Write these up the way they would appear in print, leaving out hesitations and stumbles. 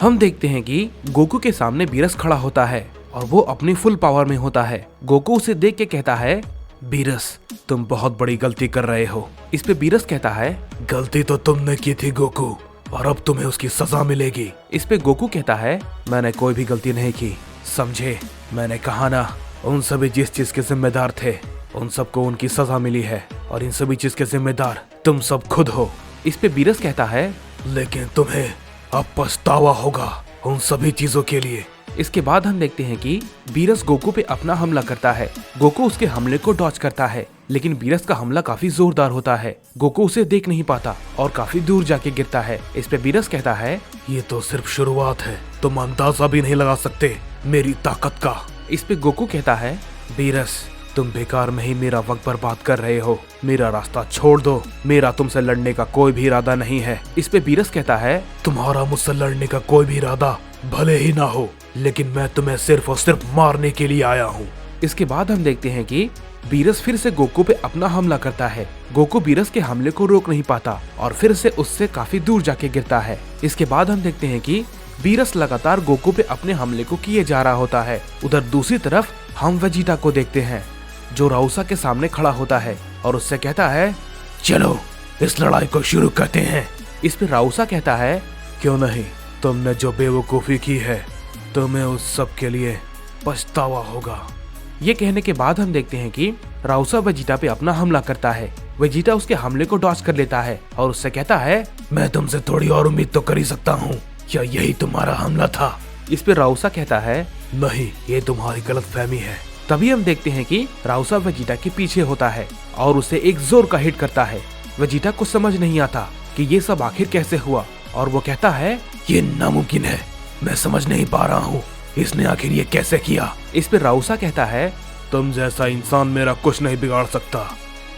हम देखते हैं कि गोकू के सामने बीरस खड़ा होता है और वो अपनी फुल पावर में होता है। गोकू उसे देख के कहता है, बीरस तुम बहुत बड़ी गलती कर रहे हो। इस पे बीरस कहता है, गलती तो तुमने की थी गोकू, और अब तुम्हें उसकी सजा मिलेगी। इस पे गोकू कहता है, मैंने कोई भी गलती नहीं की, समझे? मैंने कहा ना, उन सभी जिस चीज के जिम्मेदार थे उन सबको उनकी सजा मिली है, और इन सभी चीज के जिम्मेदार तुम सब खुद हो। इस पे बीरस कहता है, लेकिन तुम्हें अब पछतावा होगा उन सभी चीजों के लिए। इसके बाद हम देखते हैं कि बीरस गोकू पे अपना हमला करता है। गोकू उसके हमले को डॉज करता है, लेकिन बीरस का हमला काफी जोरदार होता है। गोकू उसे देख नहीं पाता और काफी दूर जाके गिरता है। इस पे बीरस कहता है, ये तो सिर्फ शुरुआत है, तुम अंदाजा भी नहीं लगा सकते मेरी ताकत का। इस पे गोकू कहता है, बीरस तुम बेकार में ही मेरा वक्त बर्बाद कर रहे हो, मेरा रास्ता छोड़ दो, मेरा तुमसे लड़ने का कोई भी इरादा नहीं है। इस पे बीरस कहता है, तुम्हारा मुझसे लड़ने का कोई भी इरादा भले ही ना हो, लेकिन मैं तुम्हें सिर्फ और सिर्फ मारने के लिए आया हूँ। इसके बाद हम देखते हैं कि बीरस फिर से गोकू पे अपना हमला करता है। गोकू बीरस के हमले को रोक नहीं पाता और फिर से उससे काफी दूर जाके गिरता है। इसके बाद हम देखते हैं कि बीरस लगातार गोकू पे अपने हमले को किए जा रहा होता है। उधर दूसरी तरफ हम वेजिटा को देखते हैं, जो राउसा के सामने खड़ा होता है और उससे कहता है, चलो इस लड़ाई को शुरू करते हैं। इस पे राउसा कहता है, क्यों नहीं, तुमने जो बेवकूफी की है तुम्हें उस सब के लिए पछतावा होगा। ये कहने के बाद हम देखते हैं कि राउसा वेजिटा पे अपना हमला करता है। वेजिटा उसके हमले को डॉज कर लेता है और उससे कहता है, मैं तुमसे थोड़ी और उम्मीद तो कर ही सकता हूँ, क्या यही तुम्हारा हमला था? इस पे राउसा कहता है, नहीं, ये तुम्हारी गलतफहमी है। तभी हम देखते हैं कि राउसा वेजिटा के पीछे होता है और उसे एक जोर का हिट करता है। वेजिटा को समझ नहीं आता कि ये सब आखिर कैसे हुआ और वो कहता है, ये नामुमकिन है, मैं समझ नहीं पा रहा हूँ इसने आखिर ये कैसे किया। इस पे राउसा कहता है, तुम जैसा इंसान मेरा कुछ नहीं बिगाड़ सकता,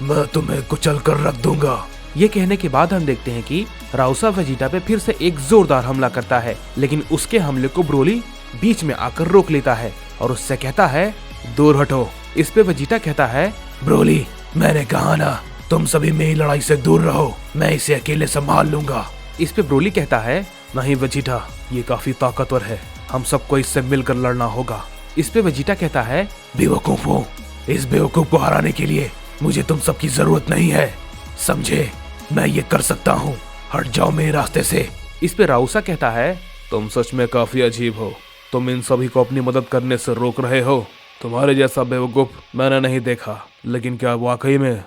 मैं तुम्हें कुचल कर रख दूंगा। ये कहने के बाद हम देखते हैं कि राउसा वेजिटा पे फिर से एक जोरदार हमला करता है, लेकिन उसके हमले को ब्रोली बीच में आकर रोक लेता है और उससे कहता है, दूर हटो। इस पे वेजिटा कहता है, ब्रोली मैंने कहा ना, तुम सभी मेरी लड़ाई से दूर रहो, मैं इसे अकेले संभाल लूंगा। इस पे ब्रोली कहता है, नहीं वेजिटा, ये काफी ताकतवर है, हम सबको इससे मिलकर लड़ना होगा। इस पे वेजिटा कहता है, बेवकूफों, इस बेवकूफ को हराने के लिए मुझे तुम सबकी जरूरत नहीं है, समझे? मैं ये कर सकता हूँ, हट जाओ मेरे रास्ते से। इस पे राउसा कहता है, तुम सच में काफी अजीब हो, तुम इन सभी को अपनी मदद करने से रोक रहे हो। तुम्हारे जैसा बेवकूफ मैंने नहीं देखा, लेकिन क्या वाकई में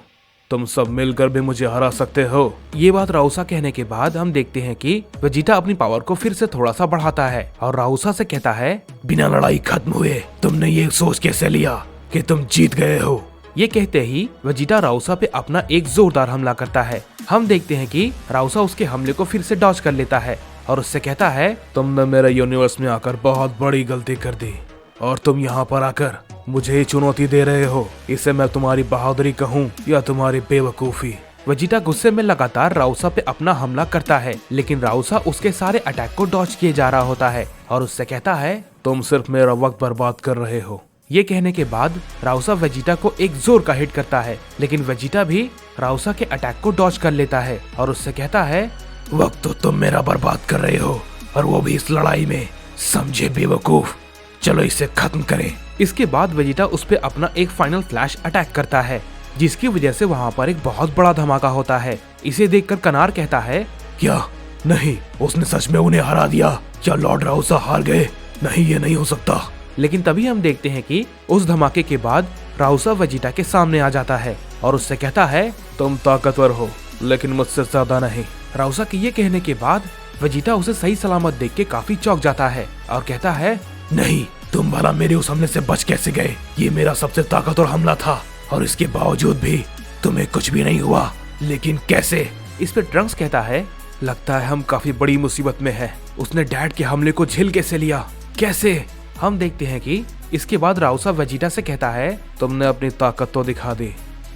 तुम सब मिलकर भी मुझे हरा सकते हो? ये बात राउसा कहने के बाद हम देखते हैं कि वेजिटा अपनी पावर को फिर से थोड़ा सा बढ़ाता है और राउसा से कहता है, बिना लड़ाई खत्म हुए तुमने ये सोच कैसे लिया कि तुम जीत गए हो? ये कहते ही वेजिटा राउसा पे अपना एक जोरदार हमला करता है। हम देखते हैं कि राउसा उसके हमले को फिर से डॉज कर लेता है और उससे कहता है, तुमने मेरे यूनिवर्स में आकर बहुत बड़ी गलती कर दी और तुम यहाँ पर आकर मुझे ही चुनौती दे रहे हो। इसे मैं तुम्हारी बहादुरी कहूँ या तुम्हारी बेवकूफी? वेजिटा गुस्से में लगातार राउसा पे अपना हमला करता है, लेकिन राउसा उसके सारे अटैक को डॉज किए जा रहा होता है और उससे कहता है, तुम सिर्फ मेरा वक्त बर्बाद कर रहे हो। ये कहने के बाद राउसा वेजिटा को एक जोर का हिट करता है, लेकिन वेजिटा भी राउसा के अटैक को डॉज कर लेता है और उससे कहता है, वक्त तो तुम मेरा बर्बाद कर रहे हो, और वो भी इस लड़ाई में, समझे बेवकूफ? चलो इसे खत्म करें। इसके बाद वेजिटा उस पे अपना एक फाइनल फ्लैश अटैक करता है, जिसकी वजह से वहाँ पर एक बहुत बड़ा धमाका होता है। इसे देखकर कनार कहता है, क्या? नहीं, उसने सच में उन्हें हरा दिया? क्या लॉर्ड राउसा हार गए? नहीं, ये नहीं हो सकता। लेकिन तभी हम देखते हैं कि उस धमाके के बाद राउसा वेजिटा के सामने आ जाता है और उससे कहता है, तुम ताकतवर हो, लेकिन मुझसे ज्यादा नहीं। राउसा के ये कहने के बाद वेजिटा उसे सही सलामत देख के काफी चौंक जाता है और कहता है, नहीं, तुम भला मेरे उस हमले से बच कैसे गए? ये मेरा सबसे ताकतवर हमला था और इसके बावजूद भी तुम्हें कुछ भी नहीं हुआ, लेकिन कैसे? इस पे ट्रंक्स कहता है, लगता है हम काफी बड़ी मुसीबत में हैं। उसने डैड के हमले को झेल कैसे लिया? कैसे? हम देखते हैं कि इसके बाद राउसा वेजिटा से कहता है, तुमने अपनी ताकत तो दिखा दी,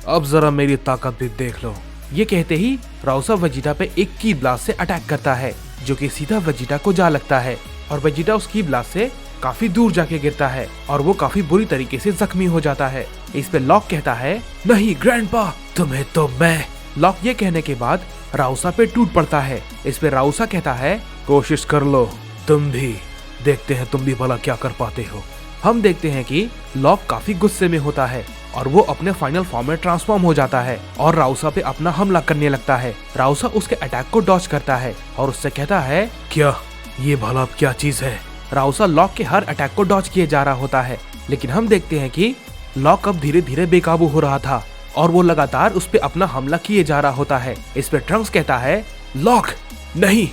अब जरा मेरी ताकत भी देख लो। ये कहते ही राउसा वेजिटा पे एक की ब्लास्ट से अटैक करता है, जो कि सीधा वेजिटा को जा लगता है और वेजिटा उस की ब्लास्ट से काफी दूर जाके गिरता है और वो काफी बुरी तरीके से जख्मी हो जाता है। इस पे लॉक कहता है, नहीं ग्रैंडपा, तुम्हें तो मैं। लॉक ये कहने के बाद राउसा पे टूट पड़ता है। इस पे राउसा कहता है, कोशिश कर लो, तुम भी, देखते हैं तुम भी भला क्या कर पाते हो। हम देखते हैं कि लॉक काफी गुस्से में होता है और वो अपने फाइनल फॉर्म में ट्रांसफॉर्म हो जाता है और राउसा पे अपना हमला करने लगता है। राउसा उसके अटैक को डॉज करता है और उससे कहता है, क्या ये भला अब क्या चीज है? राउसा लॉक के हर अटैक को डॉज किए जा रहा होता है, लेकिन हम देखते हैं कि लॉक अब धीरे धीरे बेकाबू हो रहा था और वो लगातार उस पे अपना हमला किए जा रहा होता है। इस पे ट्रंक्स कहता है, लॉक नहीं,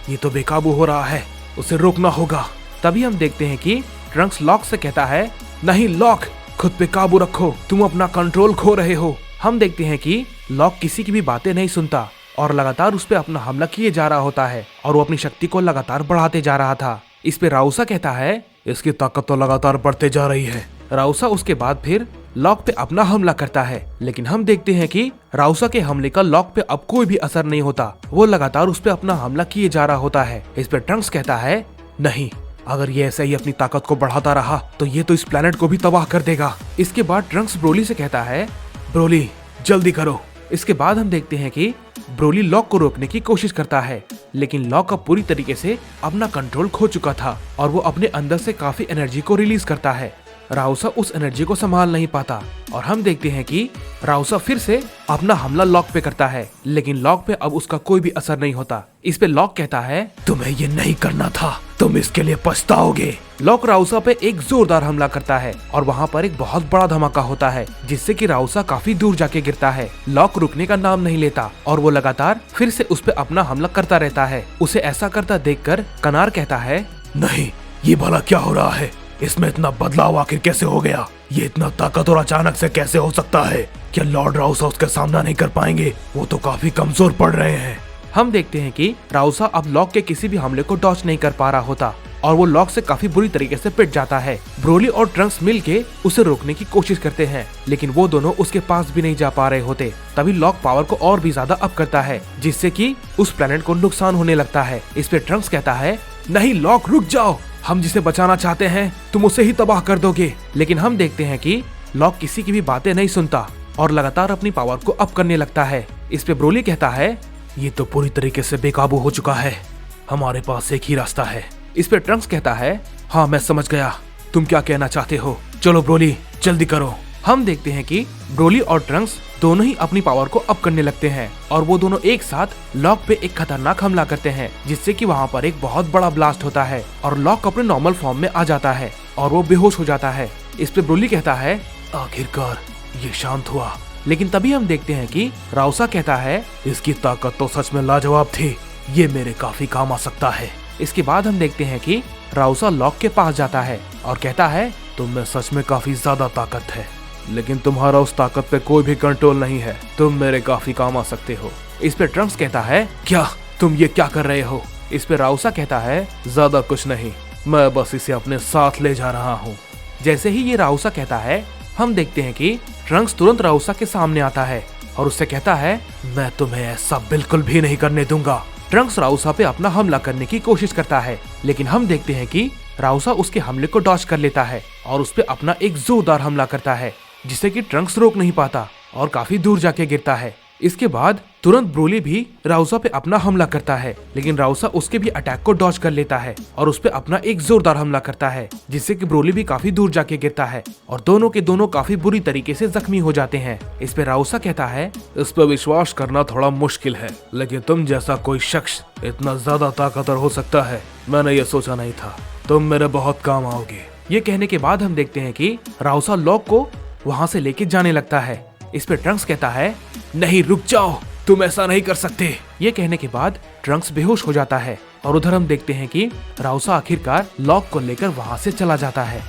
ये तो बेकाबू हो रहा है, उसे रोकना होगा। तभी हम देखते हैं कि ट्रंक्स लॉक से कहता है, नहीं लॉक, खुद पे काबू रखो, तुम अपना कंट्रोल खो रहे हो। हम देखते हैं कि लॉक किसी की भी बातें नहीं सुनता और लगातार उस पे अपना हमला किए जा रहा होता है और वो अपनी शक्ति को लगातार बढ़ाते जा रहा था। इस पे राउसा कहता है, इसकी ताकत तो लगातार बढ़ते जा रही है। राउसा उसके बाद फिर लॉक पे अपना हमला करता है, लेकिन हम देखते हैं कि राउसा के हमले का लॉक पे अब कोई भी असर नहीं होता। वो लगातार उस पे अपना हमला किए जा रहा होता है। इस पे ट्रंक्स कहता है, नहीं, अगर ये ऐसे ही अपनी ताकत को बढ़ाता रहा तो ये तो इस प्लेनेट को भी तबाह कर देगा। इसके बाद ट्रंक्स ब्रोली से कहता है, ब्रोली जल्दी करो। इसके बाद हम देखते हैं कि ब्रोली लॉक को रोकने की कोशिश करता है, लेकिन लॉक अब पूरी तरीके से अपना कंट्रोल खो चुका था और वो अपने अंदर से काफी एनर्जी को रिलीज करता है। राउसा उस एनर्जी को संभाल नहीं पाता और हम देखते हैं कि राउसा फिर से अपना हमला लॉक पे करता है, लेकिन लॉक पे अब उसका कोई भी असर नहीं होता। इस पे लॉक कहता है, तुम्हें ये नहीं करना था, तुम इसके लिए पछताओगे। लॉक राउसा पे एक जोरदार हमला करता है और वहाँ पर एक बहुत बड़ा धमाका होता है, जिससे कि राउसा काफी दूर जाके गिरता है। लॉक रुकने का नाम नहीं लेता और वो लगातार फिर से उस पे अपना हमला करता रहता है। उसे ऐसा करता देखकर कनार कहता है, नहीं, ये भला क्या हो रहा है? इसमें इतना बदलाव आखिर कैसे हो गया? ये इतना ताकतवर अचानक से कैसे हो सकता है? क्या लॉर्ड राउसा उसका सामना नहीं कर पाएंगे? वो तो काफी कमजोर पड़ रहे हैं। हम देखते हैं कि राउसा अब लॉक के किसी भी हमले को डॉज नहीं कर पा रहा होता और वो लॉक से काफी बुरी तरीके से पिट जाता है। ब्रोली और ट्रंक्स मिलके उसे रोकने की कोशिश करते हैं, लेकिन वो दोनों उसके पास भी नहीं जा पा रहे होते। तभी लॉक पावर को और भी ज्यादा अप करता है, जिससे कि उस प्लेनेट को नुकसान होने लगता है। इस पे ट्रंक्स कहता है, नहीं लॉक, रुक जाओ, हम जिसे बचाना चाहते हैं तुम उसे ही तबाह कर दोगे। लेकिन हम देखते हैं कि लॉक किसी की भी बातें नहीं सुनता और लगातार अपनी पावर को अप करने लगता है। इस पे ब्रोली कहता है, ये तो पूरी तरीके से बेकाबू हो चुका है, हमारे पास एक ही रास्ता है। इस पे ट्रंक्स कहता है, हाँ मैं समझ गया, तुम क्या कहना चाहते हो, चलो ब्रोली जल्दी करो। हम देखते हैं कि ब्रोली और ट्रंक्स दोनों ही अपनी पावर को अप करने लगते हैं और वो दोनों एक साथ लॉक पे एक खतरनाक हमला करते हैं, जिससे कि वहाँ पर एक बहुत बड़ा ब्लास्ट होता है और लॉक अपने नॉर्मल फॉर्म में आ जाता है और वो बेहोश हो जाता है। इस पे ब्रोली कहता है, आखिरकार ये शांत हुआ। लेकिन तभी हम देखते हैं कि राउसा कहता है, इसकी ताकत तो सच में लाजवाब थी, ये मेरे काफी काम आ सकता है। इसके बाद हम देखते हैं कि राउसा लॉक के पास जाता है और कहता है, तुम में सच में काफी ज्यादा ताकत है, लेकिन तुम्हारा उस ताकत पे कोई भी कंट्रोल नहीं है, तुम मेरे काफी काम आ सकते हो। इस पे ट्रंक्स कहता है, क्या तुम ये क्या कर रहे हो? इस पे राउसा कहता है, ज्यादा कुछ नहीं, मैं बस इसे अपने साथ ले जा रहा हूँ। जैसे ही ये राउसा कहता है, हम देखते हैं कि ट्रंक्स तुरंत राउसा के सामने आता है और उससे कहता है, मैं तुम्हें ऐसा बिल्कुल भी नहीं करने दूंगा। ट्रंक्स राउसा पे अपना हमला करने की कोशिश करता है, लेकिन हम देखते हैं कि राउसा उसके हमले को डॉज कर लेता है और उस पे अपना एक जोरदार हमला करता है, जिसे कि ट्रंक्स रोक नहीं पाता और काफी दूर जाके गिरता है। इसके बाद तुरंत ब्रोली भी राउसा पे अपना हमला करता है, लेकिन राउसा उसके भी अटैक को डॉज कर लेता है और उस पे अपना एक जोरदार हमला करता है, जिससे कि ब्रोली भी काफी दूर जाके गिरता है और दोनों के दोनों काफी बुरी तरीके से जख्मी हो जाते हैं। इस पे राउसा कहता है, इस पे विश्वास करना थोड़ा मुश्किल है, लेकिन तुम जैसा कोई शख्स इतना ज्यादा ताकतवर हो सकता है, मैंने ये सोचा नहीं था। तुम मेरे बहुत काम आओगे। ये कहने के बाद हम देखते हैं कि राउसा लॉक को वहाँ से लेके जाने लगता है। इस पे ट्रंक्स कहता है, नहीं रुक जाओ, तुम ऐसा नहीं कर सकते। ये कहने के बाद ट्रंक्स बेहोश हो जाता है और उधर हम देखते हैं कि राउसा आखिरकार लॉक को लेकर वहाँ से चला जाता है।